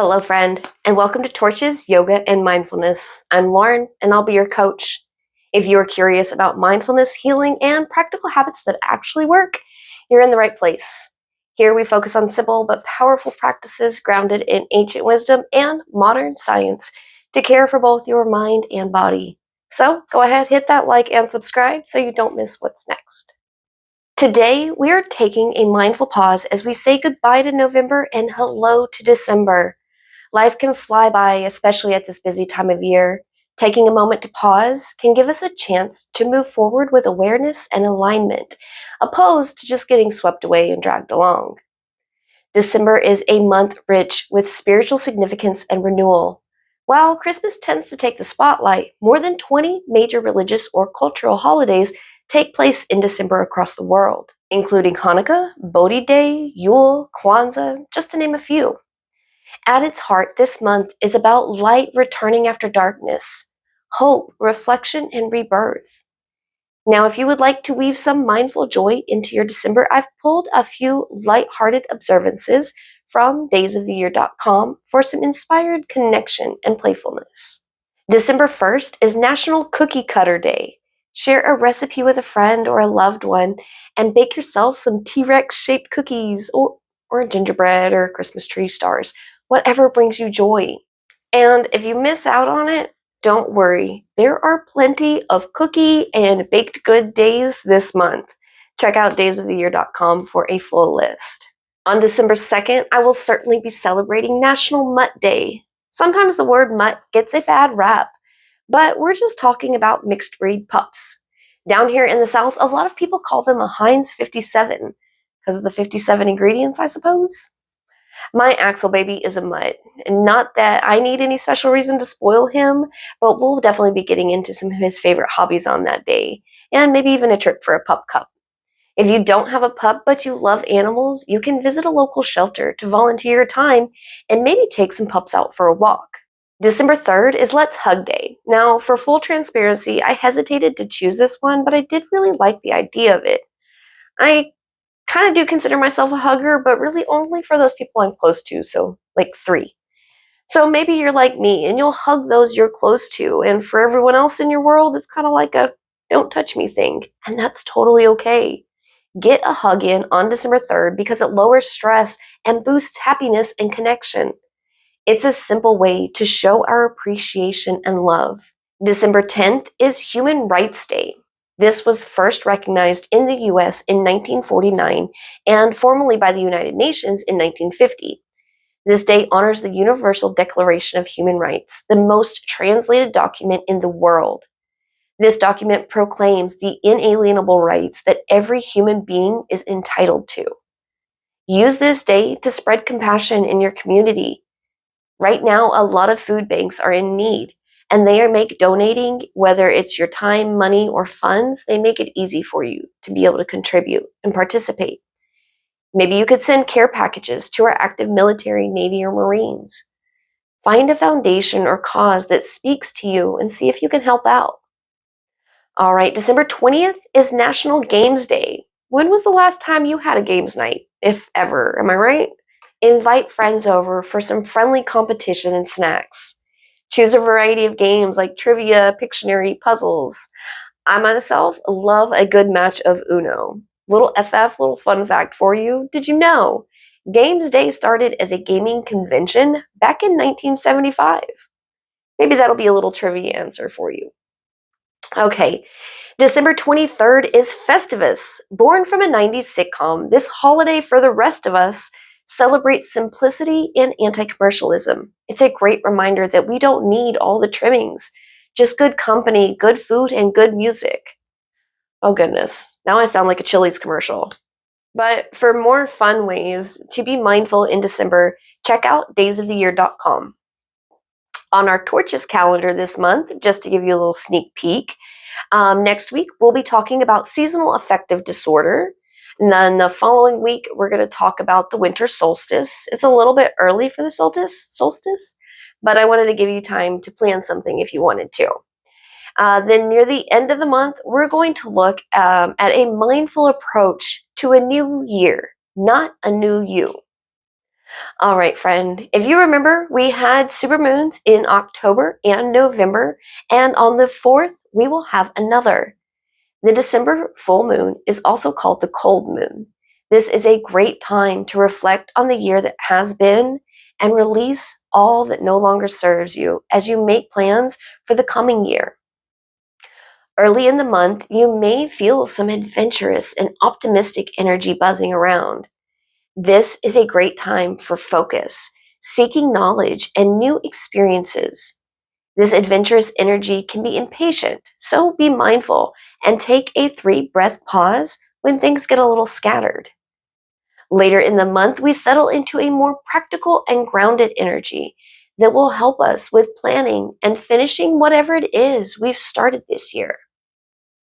Hello, friend, and welcome to Torches, Yoga, and Mindfulness. I'm Lauren, and I'll be your coach. If you are curious about mindfulness, healing, and practical habits that actually work, you're in the right place. Here we focus on simple but powerful practices grounded in ancient wisdom and modern science to care for both your mind and body. So go ahead, hit that like and subscribe so you don't miss what's next. Today, we are taking a mindful pause as we say goodbye to November and hello to December. Life can fly by, especially at this busy time of year. Taking a moment to pause can give us a chance to move forward with awareness and alignment, opposed to just getting swept away and dragged along. December is a month rich with spiritual significance and renewal. While Christmas tends to take the spotlight, more than 20 major religious or cultural holidays take place in December across the world, including Hanukkah, Bodhi Day, Yule, Kwanzaa, just to name a few. At its heart, this month is about light returning after darkness, hope, reflection, and rebirth. Now, if you would like to weave some mindful joy into your December, I've pulled a few lighthearted observances from daysoftheyear.com for some inspired connection and playfulness. December 1st is National Cookie Cutter Day. Share a recipe with a friend or a loved one and bake yourself some T-Rex shaped cookies or gingerbread or Christmas tree stars, whatever brings you joy. And if you miss out on it, don't worry. There are plenty of cookie and baked good days this month. Check out daysoftheyear.com for a full list. On December 2nd, I will certainly be celebrating National Mutt Day. Sometimes the word mutt gets a bad rap, but we're just talking about mixed breed pups. Down here in the South, a lot of people call them a Heinz 57 because of the 57 ingredients, I suppose. My Axel baby is a mutt, and not that I need any special reason to spoil him, but we'll definitely be getting into some of his favorite hobbies on that day, and maybe even a trip for a pup cup. If you don't have a pup but you love animals, you can visit a local shelter to volunteer your time and maybe take some pups out for a walk. December 3rd is Let's Hug Day. Now, for full transparency, I hesitated to choose this one, but I did really like the idea of it. I kind of do consider myself a hugger, but really only for those people I'm close to, so like 3. So maybe you're like me and you'll hug those you're close to, and for everyone else in your world, it's kind of like a don't touch me thing, and that's totally okay. Get a hug in on December 3rd because it lowers stress and boosts happiness and connection. It's a simple way to show our appreciation and love. December 10th is Human Rights Day. This was first recognized in the US in 1949 and formally by the United Nations in 1950. This day honors the Universal Declaration of Human Rights, the most translated document in the world. This document proclaims the inalienable rights that every human being is entitled to. Use this day to spread compassion in your community. Right now, a lot of food banks are in need, and they make donating, whether it's your time, money, or funds, they make it easy for you to be able to contribute and participate. Maybe you could send care packages to our active military, Navy, or Marines. Find a foundation or cause that speaks to you and see if you can help out. All right, December 20th is National Games Day. When was the last time you had a games night, if ever? Am I right? Invite friends over for some friendly competition and snacks. Choose a variety of games like trivia, Pictionary, puzzles. I myself love a good match of Uno. Little little fun fact for you. Did you know Games Day started as a gaming convention back in 1975? Maybe that'll be a little trivia answer for you. Okay, December 23rd is Festivus. Born from a 90s sitcom, this holiday for the rest of us celebrates simplicity and anti-commercialism. It's a great reminder that we don't need all the trimmings, just good company, good food, and good music. Oh goodness, now I sound like a Chili's commercial. But for more fun ways to be mindful in December, check out daysoftheyear.com. On our Torches calendar this month, just to give you a little sneak peek, next week we'll be talking about seasonal affective disorder. And then the following week, we're going to talk about the winter solstice. It's a little bit early for the solstice, but I wanted to give you time to plan something if you wanted to. Then near the end of the month, we're going to look at a mindful approach to a new year, not a new you. All right, friend. If you remember, we had supermoons in October and November, and on the 4th, we will have another. The December full moon is also called the cold moon. This is a great time to reflect on the year that has been and release all that no longer serves you as you make plans for the coming year. Early in the month, you may feel some adventurous and optimistic energy buzzing around. This is a great time for focus, seeking knowledge, and new experiences. This adventurous energy can be impatient, so be mindful and take a 3-breath pause when things get a little scattered. Later in the month, we settle into a more practical and grounded energy that will help us with planning and finishing whatever it is we've started this year.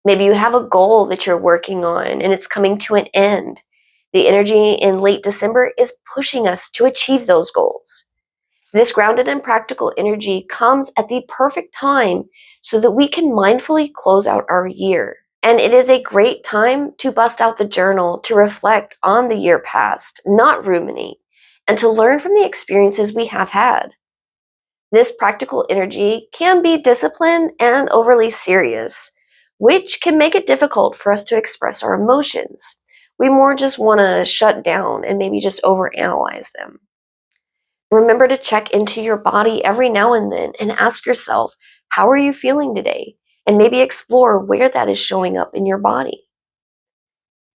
Maybe you have a goal that you're working on and it's coming to an end. The energy in late December is pushing us to achieve those goals. This grounded and practical energy comes at the perfect time so that we can mindfully close out our year. And it is a great time to bust out the journal to reflect on the year past, not ruminate, and to learn from the experiences we have had. This practical energy can be disciplined and overly serious, which can make it difficult for us to express our emotions. We more just want to shut down and maybe just overanalyze them. Remember to check into your body every now and then and ask yourself, how are you feeling today? And maybe explore where that is showing up in your body.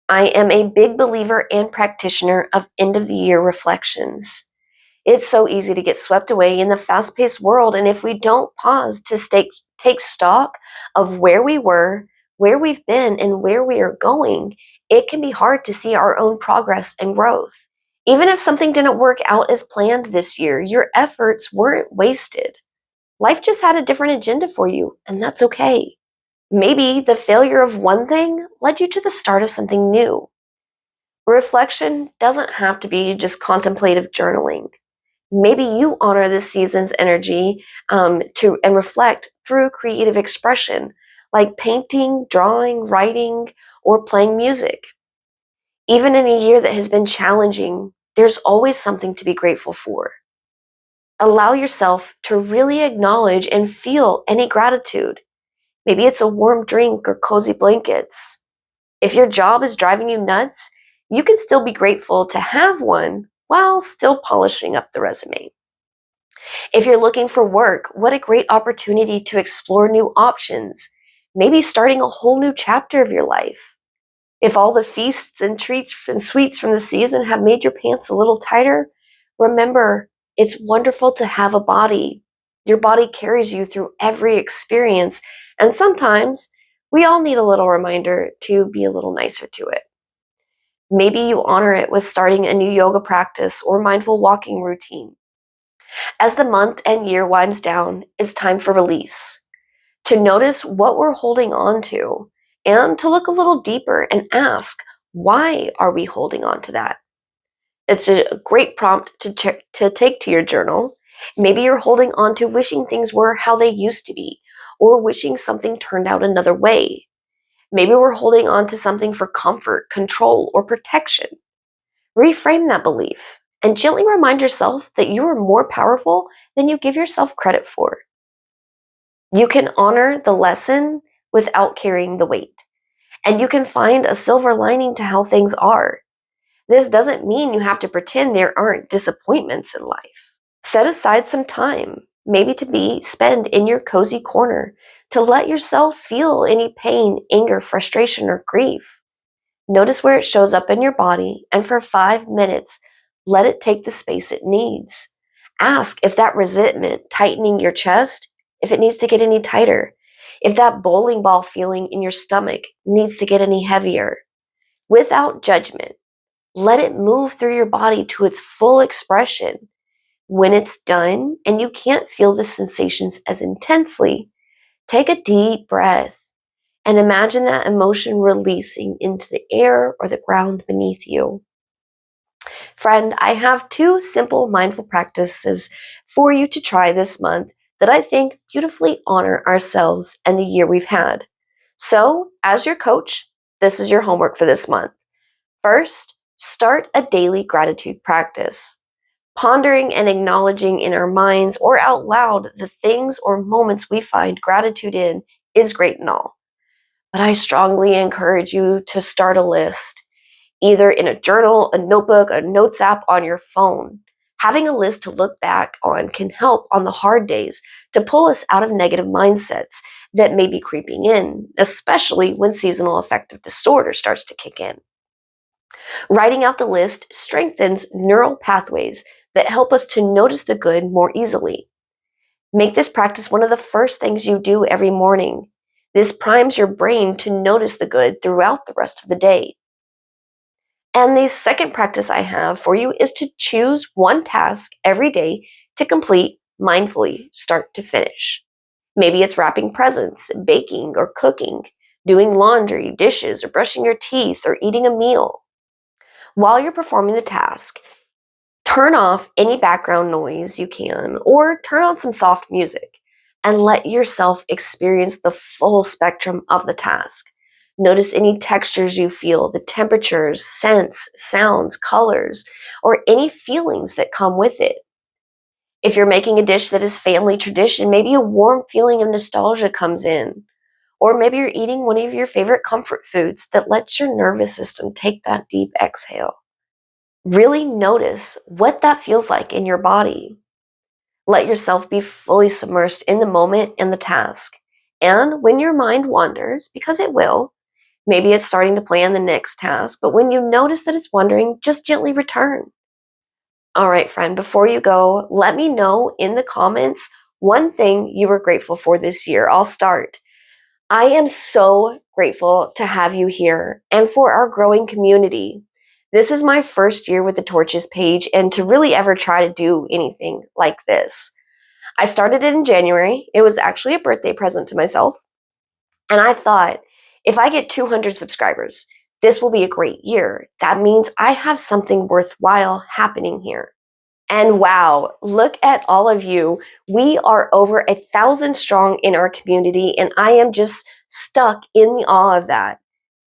I am a big believer and practitioner of end of the year reflections. It's so easy to get swept away in the fast paced world, and if we don't pause to take stock of where we were, where we've been, and where we are going, it can be hard to see our own progress and growth. Even if something didn't work out as planned this year, your efforts weren't wasted. Life just had a different agenda for you, and that's okay. Maybe the failure of one thing led you to the start of something new. Reflection doesn't have to be just contemplative journaling. Maybe you honor this season's energy and reflect through creative expression, like painting, drawing, writing, or playing music. Even in a year that has been challenging, there's always something to be grateful for. Allow yourself to really acknowledge and feel any gratitude. Maybe it's a warm drink or cozy blankets. If your job is driving you nuts, you can still be grateful to have one while still polishing up the resume. If you're looking for work, what a great opportunity to explore new options, maybe starting a whole new chapter of your life. If all the feasts and treats and sweets from the season have made your pants a little tighter, remember, it's wonderful to have a body. Your body carries you through every experience, and sometimes we all need a little reminder to be a little nicer to it. Maybe you honor it with starting a new yoga practice or mindful walking routine. As the month and year winds down, it's time for release, to notice what we're holding on to, and to look a little deeper and ask, why are we holding on to that? It's a great prompt to take to your journal. Maybe you're holding on to wishing things were how they used to be, or wishing something turned out another way. Maybe we're holding on to something for comfort, control, or protection. Reframe that belief and gently remind yourself that you are more powerful than you give yourself credit for. You can honor the lesson without carrying the weight, and you can find a silver lining to how things are. This doesn't mean you have to pretend there aren't disappointments in life. Set aside some time, maybe to be spend in your cozy corner, to let yourself feel any pain, anger, frustration, or grief. Notice where it shows up in your body, and for 5 minutes, let it take the space it needs. Ask if that resentment tightening your chest, if it needs to get any tighter, if that bowling ball feeling in your stomach needs to get any heavier. Without judgment, let it move through your body to its full expression. When it's done and you can't feel the sensations as intensely, take a deep breath and imagine that emotion releasing into the air or the ground beneath you. Friend, I have 2 simple mindful practices for you to try this month that I think beautifully honor ourselves and the year we've had. So, as your coach, this is your homework for this month. First, start a daily gratitude practice. Pondering and acknowledging in our minds or out loud the things or moments we find gratitude in is great and all. But I strongly encourage you to start a list, either in a journal, a notebook, a notes app on your phone. Having a list to look back on can help on the hard days to pull us out of negative mindsets that may be creeping in, especially when seasonal affective disorder starts to kick in. Writing out the list strengthens neural pathways that help us to notice the good more easily. Make this practice one of the first things you do every morning. This primes your brain to notice the good throughout the rest of the day. And the second practice I have for you is to choose one task every day to complete mindfully, start to finish. Maybe it's wrapping presents, baking or cooking, doing laundry, dishes, or brushing your teeth, or eating a meal. While you're performing the task, turn off any background noise you can, or turn on some soft music, and let yourself experience the full spectrum of the task. Notice any textures you feel, the temperatures, scents, sounds, colors, or any feelings that come with it. If you're making a dish that is family tradition, maybe a warm feeling of nostalgia comes in. Or maybe you're eating one of your favorite comfort foods that lets your nervous system take that deep exhale. Really notice what that feels like in your body. Let yourself be fully submersed in the moment and the task. And when your mind wanders, because it will, maybe it's starting to plan the next task, but when you notice that it's wandering, just gently return. All right, friend, before you go, let me know in the comments one thing you were grateful for this year. I'll start. I am so grateful to have you here and for our growing community. This is my first year with the Torches page and to really ever try to do anything like this. I started it in January. It was actually a birthday present to myself. And I thought, if I get 200 subscribers, this will be a great year. That means I have something worthwhile happening here. And wow, look at all of you. We are over 1,000 strong in our community, and I am just stuck in the awe of that.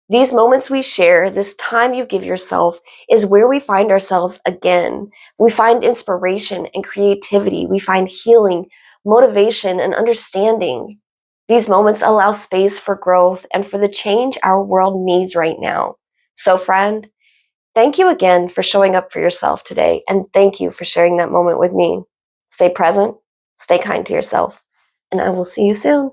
These moments we share, this time you give yourself, is where we find ourselves again. We find inspiration and creativity. We find healing, motivation, and understanding. These moments allow space for growth and for the change our world needs right now. So, friend, thank you again for showing up for yourself today, and thank you for sharing that moment with me. Stay present, stay kind to yourself, and I will see you soon.